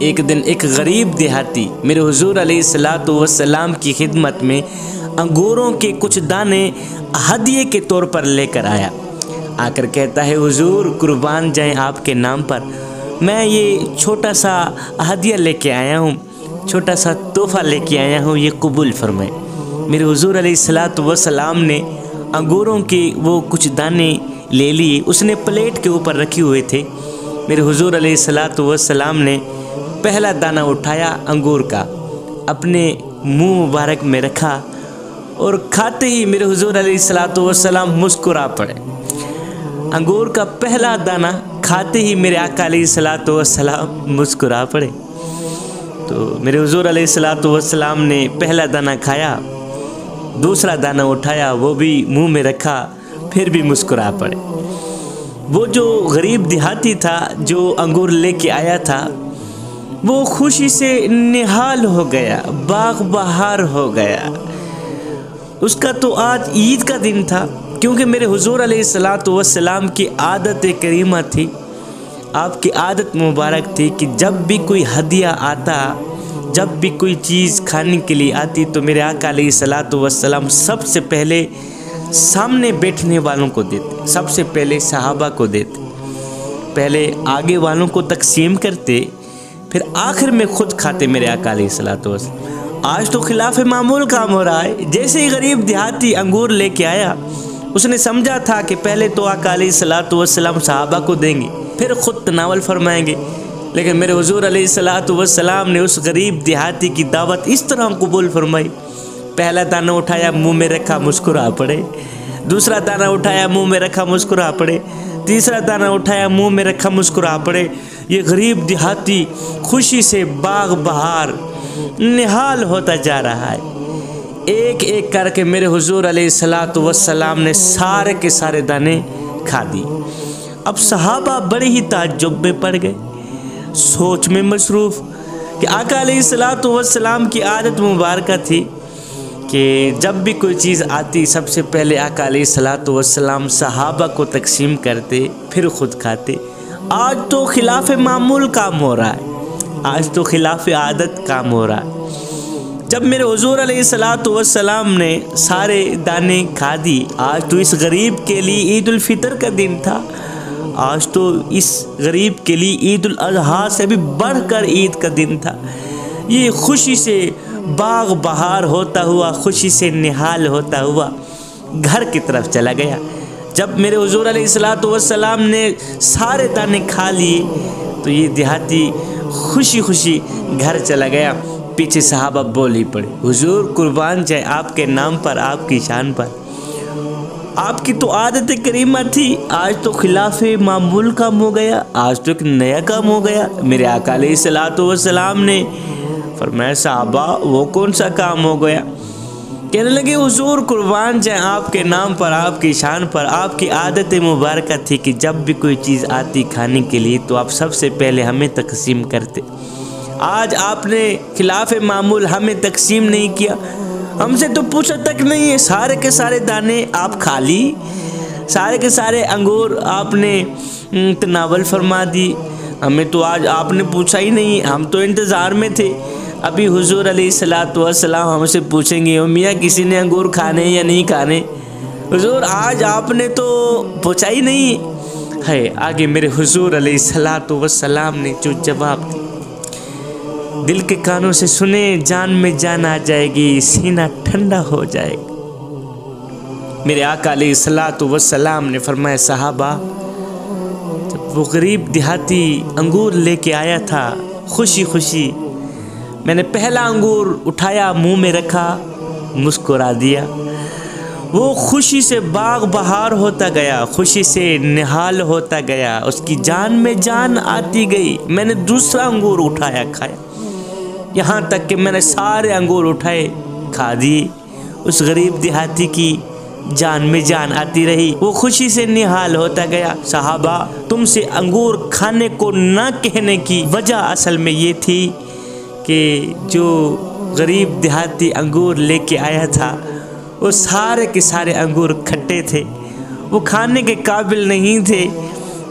ایک دن ایک غریب دیہاتی میرے حضور علیہ الصلوۃ والسلام کی خدمت میں انگوروں کے کچھ دانے ہدیے کے طور پر لے کر آیا۔ آ کر کہتا ہے حضور قربان جائیں آپ کے نام پر، میں یہ چھوٹا سا ہدیہ لے کے آیا ہوں، چھوٹا سا تحفہ لے کے آیا ہوں، یہ قبول فرمائیں۔ میرے حضور علیہ الصلوۃ والسلام نے انگوروں کے وہ کچھ دانے لے لیے، اس نے پلیٹ کے اوپر رکھے ہوئے تھے۔ میرے حضور علیہ الصلوۃ والسلام نے پہلا دانہ اٹھایا انگور کا، اپنے منہ مبارک میں رکھا اور کھاتے ہی میرے حضور علیہ الصلوۃ والسلام مسکرا پڑے۔ انگور کا پہلا دانہ کھاتے ہی میرے آقا علیہ الصلوۃ والسلام مسکرا پڑے۔ تو میرے حضور علیہ الصلوۃ والسلام نے پہلا دانہ کھایا، دوسرا دانہ اٹھایا، وہ بھی منہ میں رکھا، پھر بھی مسکرا پڑے۔ وہ جو غریب دیہاتی تھا جو انگور لے کے آیا تھا، وہ خوشی سے نہال ہو گیا، باغ بہار ہو گیا۔ اس کا تو آج عید کا دن تھا، کیونکہ میرے حضور علیہ الصلوۃ والسلام کی عادت کریمہ تھی، آپ کی عادت مبارک تھی کہ جب بھی کوئی ہدیہ آتا، جب بھی کوئی چیز کھانے کے لیے آتی تو میرے آقا علیہ الصلوۃ والسلام سب سے پہلے سامنے بیٹھنے والوں کو دیتے، سب سے پہلے صحابہ کو دیتے، پہلے آگے والوں کو تقسیم کرتے، پھر آخر میں خود کھاتے میرے آقا علیہ الصلوۃ والسلام۔ آج تو خلاف معمول کام ہو رہا ہے۔ جیسے ہی غریب دیہاتی انگور لے کے آیا، اس نے سمجھا تھا کہ پہلے تو آقا علیہ الصلوۃ والسلام صحابہ کو دیں گے، پھر خود تناول فرمائیں گے، لیکن میرے حضور علیہ الصلوۃ والسلام نے اس غریب دیہاتی کی دعوت اس طرح قبول فرمائی۔ پہلا دانہ اٹھایا، منہ میں رکھا، مسکرا پڑے، دوسرا دانہ اٹھایا، منہ میں رکھا، مسکرا پڑے، تیسرا دانہ اٹھایا، منہ میں رکھا، مسکرا پڑے۔ یہ غریب دیہاتی خوشی سے باغ بہار نہال ہوتا جا رہا ہے۔ ایک ایک کر کے میرے حضور علیہ الصلوۃ والسلام نے سارے کے سارے دانے کھا دی۔ اب صحابہ بڑے ہی تعجب میں پڑ گئے، سوچ میں مصروف، کہ آقا علیہ الصلوۃ والسلام کی عادت مبارکہ تھی کہ جب بھی کوئی چیز آتی سب سے پہلے آقا علیہ الصلوۃ والسلام صحابہ کو تقسیم کرتے، پھر خود کھاتے۔ آج تو خلاف معمول کام ہو رہا ہے، آج تو خلاف عادت کام ہو رہا ہے۔ جب میرے حضور علیہ الصلوۃ والسلام نے سارے دانے کھا دی، آج تو اس غریب کے لیے عید الفطر کا دن تھا، آج تو اس غریب کے لیے عید الاضحیٰ سے بھی بڑھ کر عید کا دن تھا۔ یہ خوشی سے باغ بہار ہوتا ہوا، خوشی سے نہال ہوتا ہوا گھر کی طرف چلا گیا۔ جب میرے حضور علیہ الصلوۃ والسلام نے سارے دانے کھا لیے تو یہ دیہاتی خوشی خوشی گھر چلا گیا۔ پیچھے صحابہ بول ہی پڑے، حضور قربان جائے آپ کے نام پر، آپ کی شان پر، آپ کی تو عادت کریمہ تھی، آج تو خلاف معمول کام ہو گیا، آج تو ایک نیا کام ہو گیا۔ میرے آقا علیہ الصلوۃ والسلام نے فرمایا صحابہ وہ کون سا کام ہو گیا؟ کہنے لگے حضور قربان جائیں آپ کے نام پر، آپ کی شان پر، آپ کی عادت مبارکہ تھی کہ جب بھی کوئی چیز آتی کھانے کے لیے تو آپ سب سے پہلے ہمیں تقسیم کرتے۔ آج آپ نے خلاف معمول ہمیں تقسیم نہیں کیا، ہم سے تو پوچھا تک نہیں ہے، سارے کے سارے دانے آپ کھا لی، سارے کے سارے انگور آپ نے تناول فرما دی، ہمیں تو آج آپ نے پوچھا ہی نہیں، ہم تو انتظار میں تھے۔ ابھی حضور علیہ الصلوۃ والسلام ہم سے پوچھیں گے میاں کسی نے انگور کھانے یا نہیں کھانے، حضور آج آپ نے تو پوچھا ہی نہیں ہے۔ آگے میرے حضور علیہ الصلوۃ والسلام نے جو جواب دیا، دل کے کانوں سے سنے، جان میں جان آ جائے گی، سینہ ٹھنڈا ہو جائے گا۔ میرے آقا علیہ الصلوۃ والسلام نے فرمایا صحابہ جب وہ غریب دیہاتی انگور لے کے آیا تھا خوشی خوشی، میں نے پہلا انگور اٹھایا، منہ میں رکھا، مسکرا دیا، وہ خوشی سے باغ بہار ہوتا گیا، خوشی سے نہال ہوتا گیا، اس کی جان میں جان آتی گئی۔ میں نے دوسرا انگور اٹھایا، کھایا، یہاں تک کہ میں نے سارے انگور اٹھائے کھا دیے۔ اس غریب دیہاتی کی جان میں جان آتی رہی، وہ خوشی سے نہال ہوتا گیا۔ صحابہ تم سے انگور کھانے کو نہ کہنے کی وجہ اصل میں یہ تھی کہ جو غریب دیہاتی انگور لے کے آیا تھا وہ سارے کے سارے انگور کھٹے تھے، وہ کھانے کے قابل نہیں تھے۔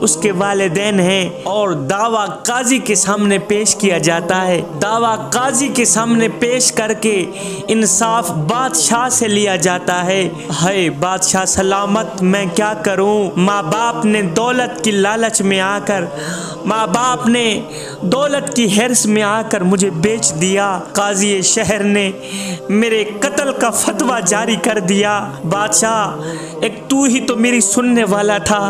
اس کے والدین ہیں، اور دعویٰ قاضی کے سامنے پیش کیا جاتا ہے۔ دعویٰ قاضی کے سامنے پیش کر کے انصاف بادشاہ سے لیا جاتا ہے۔ ہے بادشاہ سلامت، میں کیا کروں؟ ماں باپ نے دولت کی لالچ میں آ کر، ماں باپ نے دولت کی حرص میں آ کر مجھے بیچ دیا۔ قاضی شہر نے میرے قتل کا فتویٰ جاری کر دیا۔ بادشاہ، ایک تو ہی تو میری سننے والا تھا،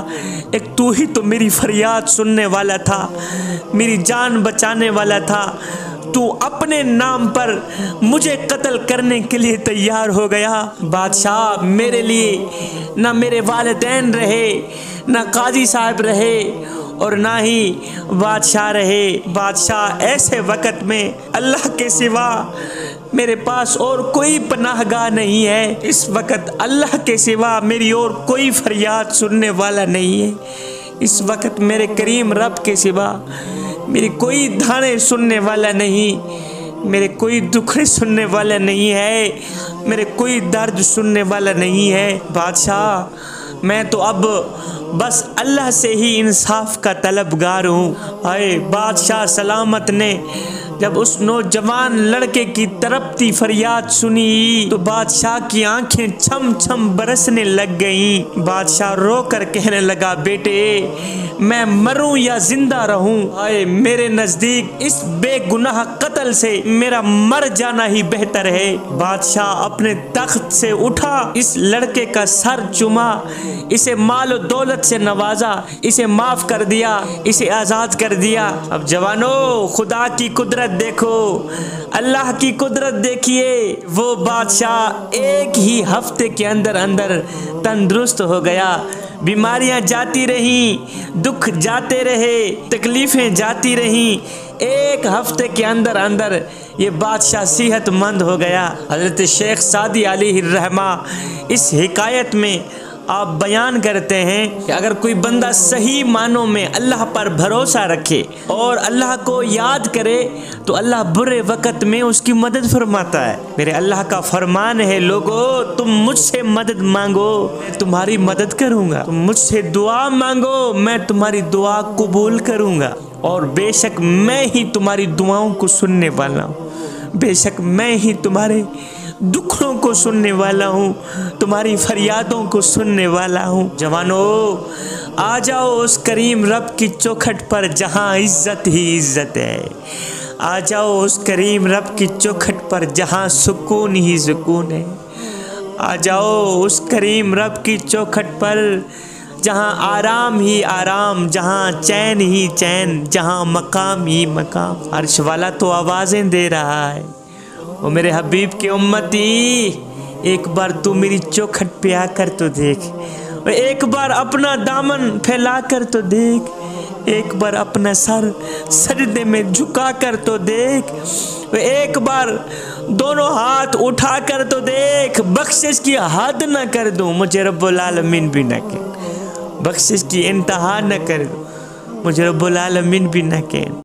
ایک تو ہی تو میری فریاد سننے والا تھا، میری جان بچانے والا تھا، تو اپنے نام پر مجھے قتل کرنے کے لیے تیار ہو گیا۔ بادشاہ، میرے لیے نہ میرے والدین رہے، نہ قاضی صاحب رہے، اور نہ ہی بادشاہ رہے۔ بادشاہ، ایسے وقت میں اللہ کے سوا میرے پاس اور کوئی پناہ گاہ نہیں ہے۔ اس وقت اللہ کے سوا میری اور کوئی فریاد سننے والا نہیں ہے۔ اس وقت میرے کریم رب کے سوا میری کوئی دھانے سننے والا نہیں، میرے کوئی دکھڑے سننے والا نہیں ہے، میرے کوئی درد سننے والا نہیں ہے۔ بادشاہ، میں تو اب بس اللہ سے ہی انصاف کا طلبگار ہوں۔ اے بادشاہ سلامت نے جب اس نوجوان لڑکے کی تڑپتی فریاد سنی تو بادشاہ کی آنکھیں چھم چھم برسنے لگ گئیں۔ بادشاہ رو کر کہنے لگا، بیٹے، میں مروں یا زندہ رہوں، اے میرے نزدیک اس بے گناہ قتل سے میرا مر جانا ہی بہتر ہے۔ بادشاہ اپنے تخت سے اٹھا، اس لڑکے کا سر چوما، اسے مال و دولت سے نوازا، اسے معاف کر دیا، اسے آزاد کر دیا۔ اب جوانو، خدا کی قدرت دیکھو، اللہ کی قدرت دیکھیے۔ وہ بادشاہ ایک ہی ہفتے کے اندر تندرست ہو گیا۔ بیماریاں جاتی رہیں، دکھ جاتے رہے، تکلیفیں جاتی رہیں، ایک ہفتے کے اندر یہ بادشاہ صحت مند ہو گیا۔ حضرت شیخ سعدی علیہ الرحمہ اس حکایت میں آپ بیان کرتے ہیں کہ اگر کوئی بندہ صحیح معنوں میں اللہ پر بھروسہ رکھے اور اللہ کو یاد کرے تو اللہ برے وقت میں اس کی مدد فرماتا ہے۔ میرے اللہ کا فرمان ہے، لوگو تم مجھ سے مدد مانگو میں تمہاری مدد کروں گا، تم مجھ سے دعا مانگو میں تمہاری دعا قبول کروں گا، اور بے شک میں ہی تمہاری دعاؤں کو سننے والا ہوں، بے شک میں ہی تمہارے دکھوں کو سننے والا ہوں، تمہاری فریادوں کو سننے والا ہوں۔ جوانو، آ جاؤ اس کریم رب کی چوکھٹ پر جہاں عزت ہی عزت ہے، آ جاؤ اس کریم رب کی چوکھٹ پر جہاں سکون ہی سکون ہے، آ جاؤ اس کریم رب کی چوکھٹ پر جہاں آرام ہی آرام، جہاں چین ہی چین، جہاں مقام ہی مقام۔ عرش والا تو آوازیں دے رہا ہے، وہ میرے حبیب کی امتی، ایک بار تو میری چوکھٹ پہ آ کر تو دیکھ، ایک بار اپنا دامن پھیلا کر تو دیکھ، ایک بار اپنا سر سجدے میں جھکا کر تو دیکھ، ایک بار دونوں ہاتھ اٹھا کر تو دیکھ۔ بخشش کی حد نہ کر دوں، مجھے رب العالمین بھی نہ کہ، بخشش کی انتہا نہ کر دوں، مجھے رب العالمین بھی نہ کہ،